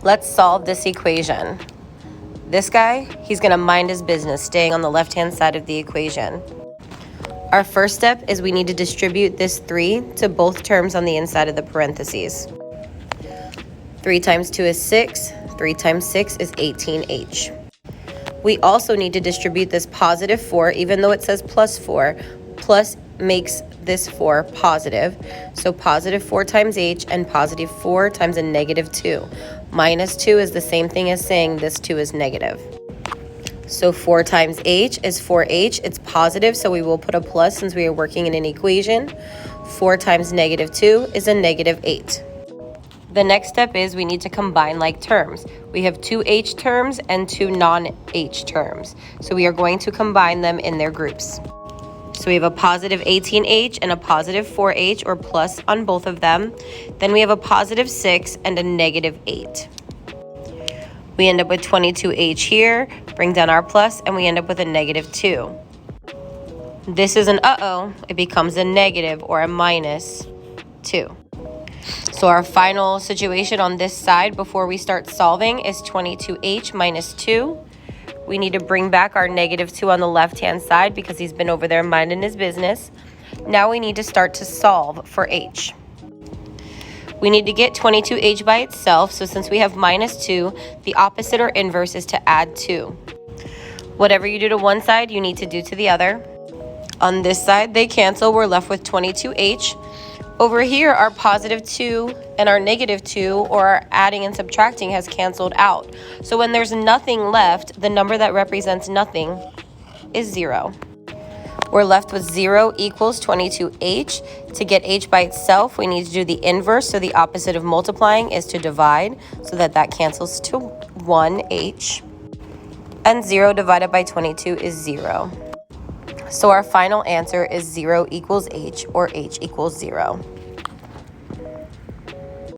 Let's solve this equation. This guy, he's gonna mind his business, staying on the left-hand side of the equation. Our first step is we need to distribute this 3 to both terms on the inside of the parentheses. 3 times 2 is 6. 3 times 6 is 18h. We also need to distribute this positive 4, even though it says plus 4. Plus makes this 4 positive. So positive 4 times h and positive 4 times a negative 2. Minus 2 is the same thing as saying this 2 is negative. So 4 times h is 4h. It's positive, so we will put a plus since we are working in an equation. 4 times negative 2 is a negative 8. The next step is we need to combine like terms. We have 2 h terms and 2 non-h terms. So we are going to combine them in their groups. So we have a positive 18h and a positive 4h, or plus on both of them. Then we have a positive 6 and a negative 8. We end up with 22h here, bring down our plus, and we end up with a negative 2. This is an uh-oh, it becomes a negative or a minus 2. So our final situation on this side before we start solving is 22h minus 2. We need to bring back our negative 2 on the left-hand side because he's been over there minding his business. Now we need to start to solve for h. We need to get 22h by itself, so since we have minus 2, the opposite or inverse is to add 2. Whatever you do to one side, you need to do to the other. On this side, they cancel. We're left with 22h. Over here, our positive 2 and our negative 2, or our adding and subtracting, has canceled out. So when there's nothing left, the number that represents nothing is 0. We're left with 0 equals 22h. To get h by itself, we need to do the inverse. So the opposite of multiplying is to divide, so that cancels to 1h. And 0 divided by 22 is 0. So our final answer is 0 equals h, or h equals 0.